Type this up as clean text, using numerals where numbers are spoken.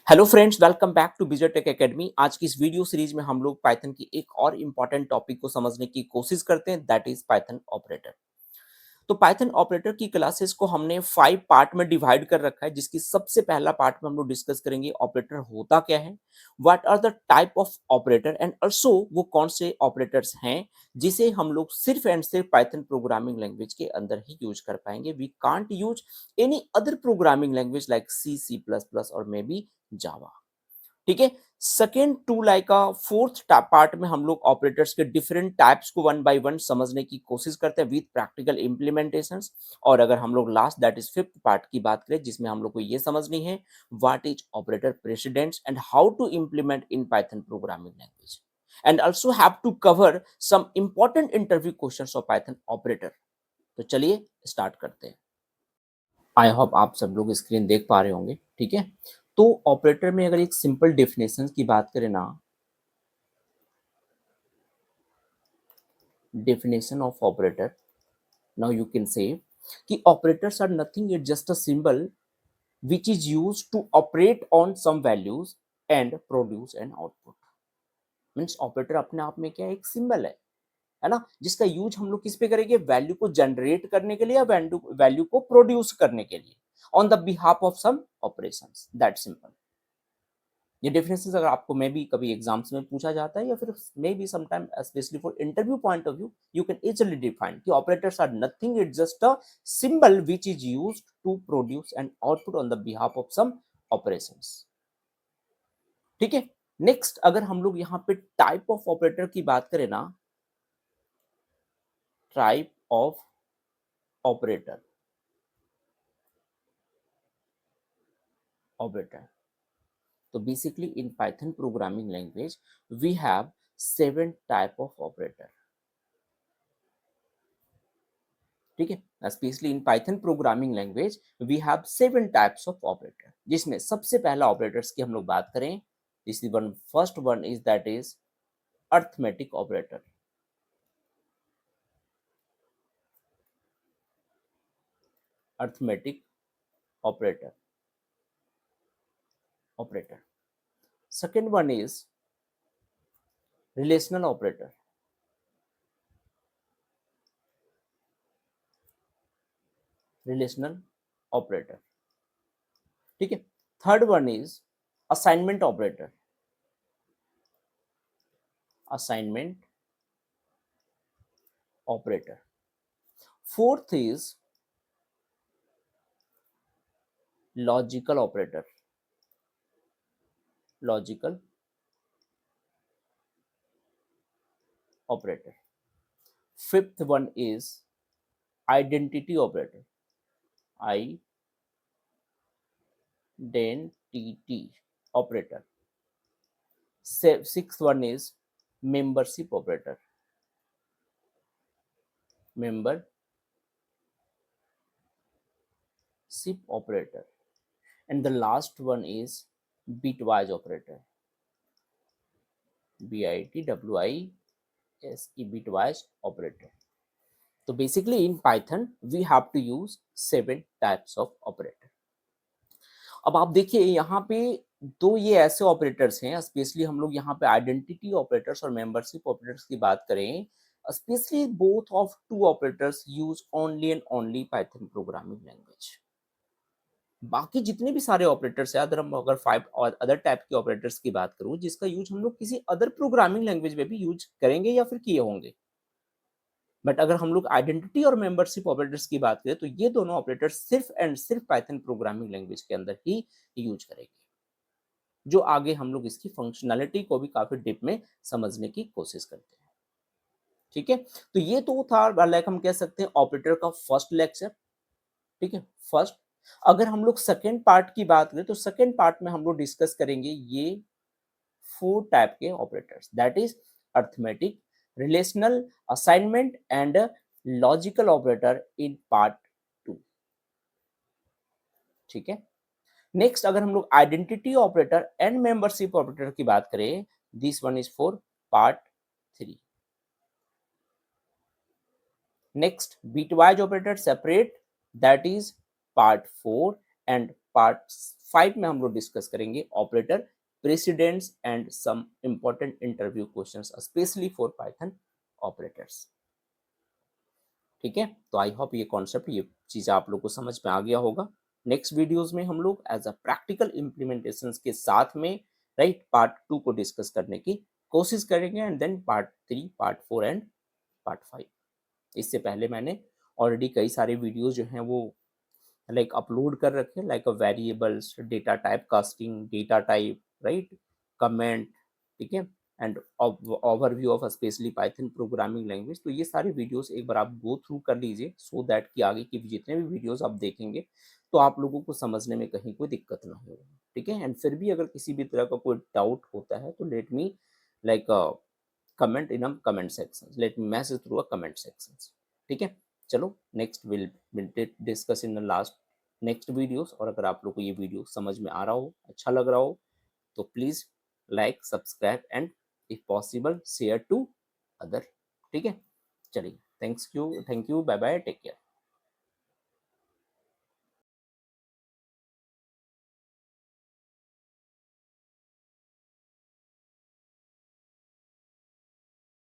Hello friends, welcome back to Vijay tech academy. आज की इस वीडियो सीरीज में हम लोग पाइथन की एक और इम्पॉर्टेंट टॉपिक को समझने की कोशिश करते हैं, दैट इज पाइथन ऑपरेटर। तो पाइथन ऑपरेटर की क्लासेस को हमने 5 पार्ट में डिवाइड कर रखा है, जिसकी सबसे पहला पार्ट में हम लोग डिस्कस करेंगे ऑपरेटर होता क्या है, what are the type of operator and also वो कौन से ऑपरेटर्स हैं जिसे हम लोग सिर्फ एंड सिर्फ पाइथन प्रोग्रामिंग लैंग्वेज के अंदर ही यूज कर पाएंगे। We can't use any other programming language like C, C plus plus और मे बी जावा। ठीक है। Second to like fourth part में हम लोग ऑपरेटर्स के डिफरेंट टाइप्स को वन बाय वन समझने की कोशिश करते हैं विद प्रैक्टिकल इम्प्लीमेंटेशंस। और अगर हम लोग last that is fifth part की बात करें, जिसमें हम लोग को ये समझनी है what is operator precedence and how to implement in Python programming language, and also have to cover some important interview questions of Python operator. तो चलिए स्टार्ट करते हैं। आई होप आप सब लोग स्क्रीन देख पा रहे होंगे। ठीक है। तो ऑपरेटर में अगर एक सिंपल डेफिनेशन की बात करें ना, definition of operator, now you can say कि operators are nothing, it's just a symbol which is used to operate on some values and produce an output। Means operator अपने आप में क्या है, एक सिंबल है ना, जिसका यूज हम लोग किस पे करेंगे, वैल्यू को जनरेट करने के लिए या वैल्यू वैल्यू को प्रोड्यूस करने के लिए on the behalf of some operations, that simple. ये डेफिनेशन अगर आपको मे बी कभी एग्जाम्स में पूछा जाता है या फिर maybe sometime specially for interview point of view, you can easily define कि operators are nothing, it's just a symbol which is used to produce an output on the behalf of some operations. ठीक है। Next अगर हम लोग यहाँ पे type of operator की बात करें ना, टाइप ऑफ ऑपरेटर, ऑपरेटर, तो basically in Python programming language we have 7 type of operator. ठीक है। Specially in Python programming language we have 7 types of operator, जिसमें सबसे पहला ऑपरेटर्स की हम लोग बात करें, this is one, first one is that is arithmetic operator. Arithmetic operator, operator. Second one is relational operator, relational operator. ठीक है। Third one is assignment operator, assignment operator. Fourth is logical operator, logical operator. Fifth one is identity operator, identity operator. Sixth one is membership operator, membership operator. And the last one is bitwise operator, bitwise, bitwise operator. So basically in Python we have to use 7 types of operator. अब आप देखिए यहाँ पे दो ये ऐसे operators हैं, specially हम लोग यहाँ पे आइडेंटिटी ऑपरेटर्स और मेंबरशिप ऑपरेटर्स की बात करें, specially both of two operators use only and only Python programming language. बाकी जितने भी सारे ऑपरेटर्स हैं, अगर हम अगर 5 और अदर टाइप के ऑपरेटर्स की बात करूं जिसका यूज हम लोग किसी अदर प्रोग्रामिंग लैंग्वेज में भी यूज करेंगे या फिर किए होंगे, बट अगर हम लोग आइडेंटिटी और मेंबरशिप ऑपरेटर्स की बात करें तो ये दोनों ऑपरेटर्स सिर्फ एंड सिर्फ पाइथन प्रोग्रामिंग लैंग्वेज के अंदर ही यूज करेंगे, जो आगे हम लोग इसकी फंक्शनैलिटी को भी काफी डीप में समझने की कोशिश करते हैं। ठीक है। तो ये तो था लाइक हम कह सकते हैं ऑपरेटर का फर्स्ट लेक्चर। ठीक है, फर्स्ट। अगर हम लोग सेकेंड पार्ट की बात करें तो सेकेंड पार्ट में हम लोग डिस्कस करेंगे ये 4 टाइप के operators, that is arithmetic, relational, assignment and logical operator in part 2। ठीक है। नेक्स्ट अगर हम लोग identity operator and membership operator की बात करें, this one is for part 3। Next bitwise operator separate, that is part 4, and part 5 में हम लोग डिस्कस करेंगे operator precedence and some important interview questions specially for Python operators. ठीक है, तो आई होप ये कॉन्सेप्ट, ये चीज़ आप लोग को समझ में आ गया होगा। नेक्स्ट वीडियोस में हम लोग एज अ प्रैक्टिकल इम्प्लीमेंटेशंस के साथ में राइट पार्ट 2 को डिस्कस करने की कोशिश करेंगे, and then part 3, part 4 and part 5। इससे पहले मैंने ऑलरेडी कई सारे वीडियोस जो हैं वो लाइक अपलोड कर रखे हैं, लाइक अ variables, data type casting, data type, right, comment, ठीक है, and overview of specially Python programming language. तो ये सारे वीडियोस एक बार आप गो थ्रू कर लीजिए, सो दैट कि आगे की जितने भी वीडियोस आप देखेंगे तो आप लोगों को समझने में कहीं कोई दिक्कत ना हो। ठीक है, एंड फिर भी अगर किसी भी तरह का कोई डाउट होता है तो let me like comment in a comment section, let me message through a comment section. ठीक है, चलो next will discuss in the last next videos. और अगर आप लोग को ये वीडियो समझ में आ रहा हो, अच्छा लग रहा हो, तो please like, subscribe and if possible share to other. ठीक है, चलिए, thank you, bye bye, take care.